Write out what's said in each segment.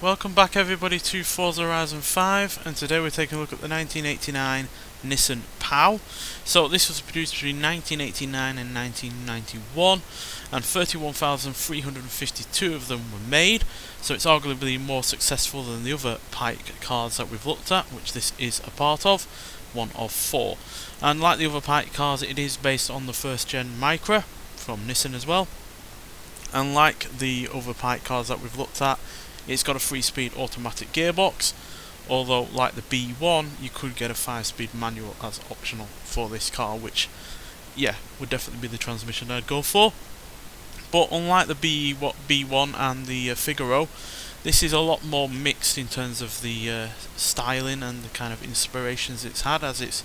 welcome back everybody to Forza Horizon 5, and today we're taking a look at the 1989 Nissan Pao. So this was produced between 1989 and 1991, and 31,352 of them were made, so it's arguably more successful than the other Pike cars that we've looked at, which this is a part of, one of four. And like the other Pike cars, it is based on the first gen Micra from Nissan as well. And like the other Pike cars that we've looked at, it's got a 3-speed automatic gearbox, although like the B1 you could get a 5-speed manual as optional for this car, which would definitely be the transmission I'd go for. But unlike the B1 and the Figaro, this is a lot more mixed in terms of the styling and the kind of inspirations it's had, as it's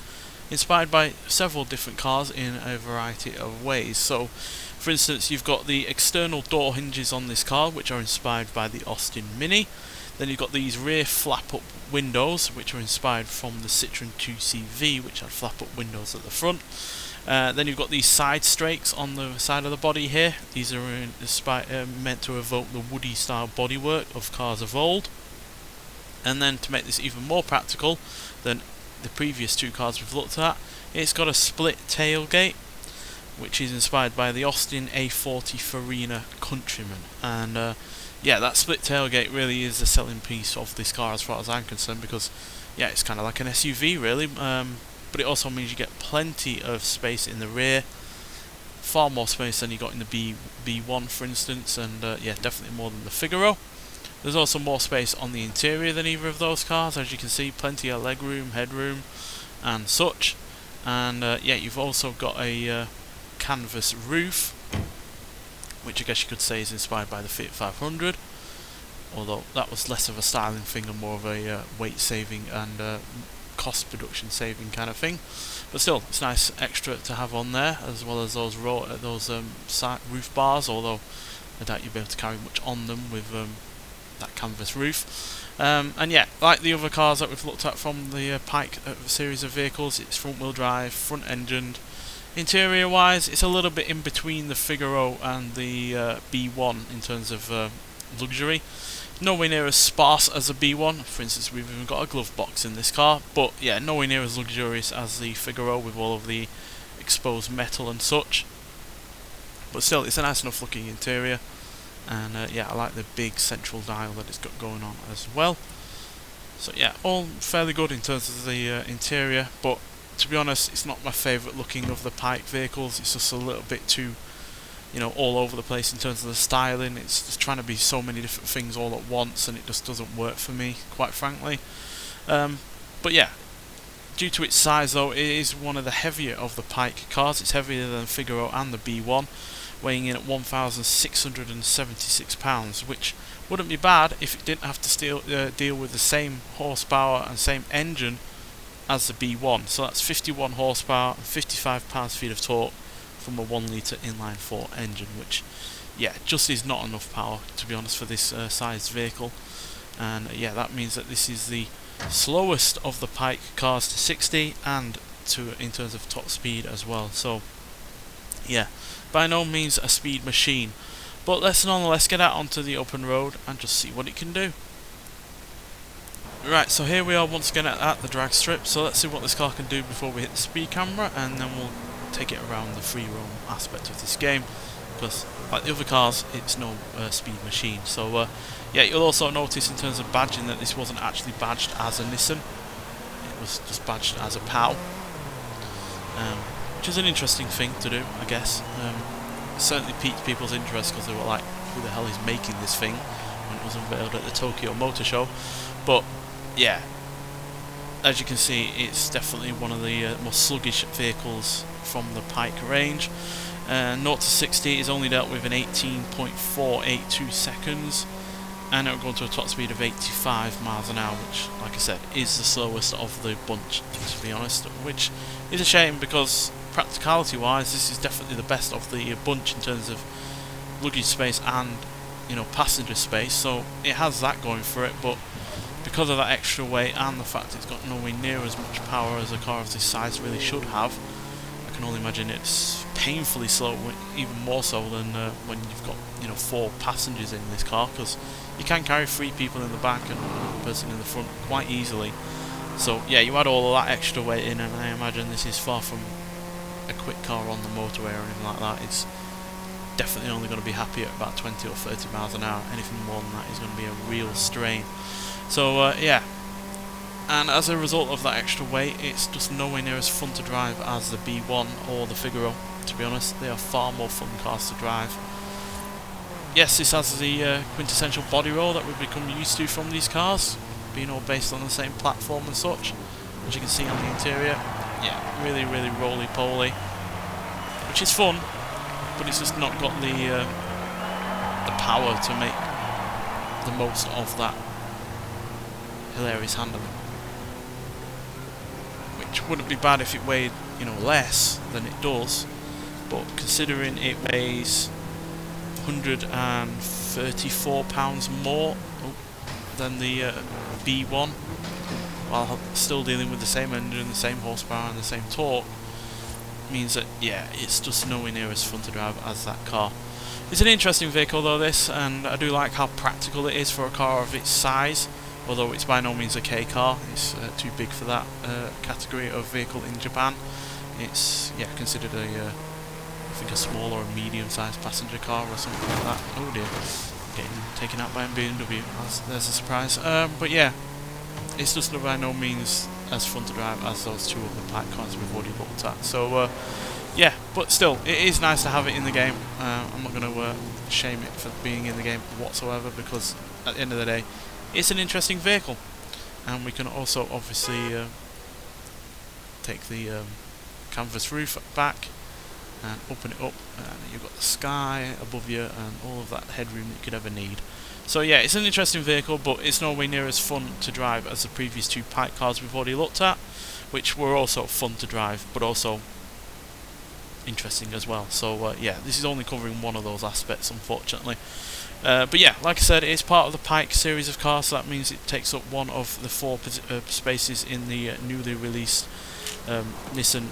inspired by several different cars in a variety of ways. So for instance, you've got the external door hinges on this car, which are inspired by the Austin Mini. Then you've got these rear flap-up windows, which are inspired from the Citroen 2CV, which had flap-up windows at the front. Then you've got these side strakes on the side of the body here. These are meant to evoke the Woody-style bodywork of cars of old. And then to make this even more practical than the previous two cars we've looked at, it's got a split tailgate, which is inspired by the Austin A40 Farina Countryman. And that split tailgate really is the selling piece of this car as far as I'm concerned, because it's kind of like an SUV really, but it also means you get plenty of space in the rear, far more space than you got in the B1 for instance, and definitely more than the Figaro. There's also more space on the interior than either of those cars, as you can see, plenty of legroom, headroom and such. And you've also got a canvas roof, which I guess you could say is inspired by the Fiat 500, although that was less of a styling thing and more of a weight saving and cost reduction saving kind of thing. But still, it's nice extra to have on there, as well as those side roof bars, although I doubt you'll be able to carry much on them with that canvas roof. Like the other cars that we've looked at from the Pike series of vehicles, it's front wheel drive, front engined. Interior wise, it's a little bit in between the Figaro and the B1 in terms of luxury. Nowhere near as sparse as the B1. For instance, we've even got a glove box in this car, but nowhere near as luxurious as the Figaro with all of the exposed metal and such. But still, it's a nice enough looking interior, and I like the big central dial that it's got going on as well. So all fairly good in terms of the interior, but to be honest, it's not my favourite looking of the Pike vehicles. It's just a little bit too, all over the place in terms of the styling. It's just trying to be so many different things all at once, and it just doesn't work for me, quite frankly. But due to its size though, it is one of the heavier of the Pike cars. It's heavier than Figaro and the B1, weighing in at 1,676 pounds, which wouldn't be bad if it didn't have to deal with the same horsepower and same engine as the B1. So that's 51 horsepower and 55 pounds-feet of torque from a 1-litre inline-4 engine, which just is not enough power, to be honest, for this sized vehicle. And that means that this is the slowest of the Pike cars to 60 and in terms of top speed as well. So by no means a speed machine, but let's nonetheless get out onto the open road and just see what it can do. Right, so here we are once again at the drag strip, so let's see what this car can do before we hit the speed camera, and then we'll take it around the free roam aspect of this game, because like the other cars, it's no speed machine. So you'll also notice in terms of badging that this wasn't actually badged as a Nissan, it was just badged as a Pao, which is an interesting thing to do, I guess. It certainly piqued people's interest, because they were like, who the hell is making this thing, when it was unveiled at the Tokyo Motor Show. But as you can see, it's definitely one of the more sluggish vehicles from the Pike range. 0 to 60 is only dealt with in 18.482 seconds, and it will go to a top speed of 85 miles an hour, which, like I said, is the slowest of the bunch, to be honest, which is a shame, because practicality wise this is definitely the best of the bunch in terms of luggage space and passenger space, so it has that going for it. But because of that extra weight and the fact it's got nowhere near as much power as a car of this size really should have, I can can only imagine it's painfully slow, even more so than when you've got 4 passengers in this car, because you can carry 3 people in the back and 1 person in the front quite easily. So yeah, you add all of that extra weight in, and I imagine this is far from a quick car on the motorway or anything like that. It's definitely only going to be happy at about 20 or 30 miles an hour. Anything more than that is going to be a real strain. So yeah, and as a result of that extra weight, it's just nowhere near as fun to drive as the B1 or the Figaro. To be honest, they are far more fun cars to drive. Yes, this has the quintessential body roll that we've become used to from these cars, being all based on the same platform and such. As you can see on the interior, yeah, really, really roly-poly, which is fun, but it's just not got the power to make the most of that hilarious handling. Which wouldn't be bad if it weighed, less than it does, but considering it weighs 134 pounds more than the B1, while still dealing with the same engine, the same horsepower and the same torque, means that, yeah, it's just nowhere near as fun to drive as that car. It's an interesting vehicle though, this, and I do like how practical it is for a car of its size, although it's by no means a K car. It's too big for that category of vehicle in Japan. It's, yeah, considered I think a small or a medium-sized passenger car or something like that. Oh dear, getting taken out by a BMW, there's a surprise. But yeah, it's just by no means as fun to drive as those 2 of the Pike cars we've already looked at. So yeah, but still, it is nice to have it in the game. I'm not going to shame it for being in the game whatsoever, because at the end of the day, it's an interesting vehicle. And we can also obviously take the canvas roof back and open it up, and you've got the sky above you and all of that headroom that you could ever need. So yeah, it's an interesting vehicle, but it's nowhere near as fun to drive as the previous 2 Pike cars we've already looked at, which were also fun to drive, but also interesting as well. So yeah, this is only covering one of those aspects, unfortunately. But yeah, like I said, it's part of the Pike series of cars, so that means it takes up one of the 4 spaces in the newly released Nissan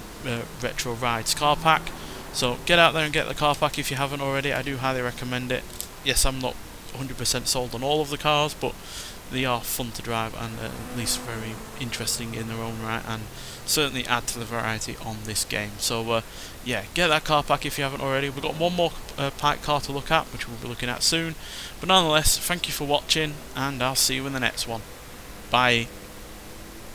Retro Rides car pack. So get out there and get the car pack if you haven't already. I do highly recommend it. Yes, I'm not 100% sold on all of the cars, but they are fun to drive and at least very interesting in their own right, and certainly add to the variety on this game. So yeah, get that car pack if you haven't already. We've got one more Pike car to look at, which we'll be looking at soon. But nonetheless, thank you for watching, and I'll see you in the next one. Bye.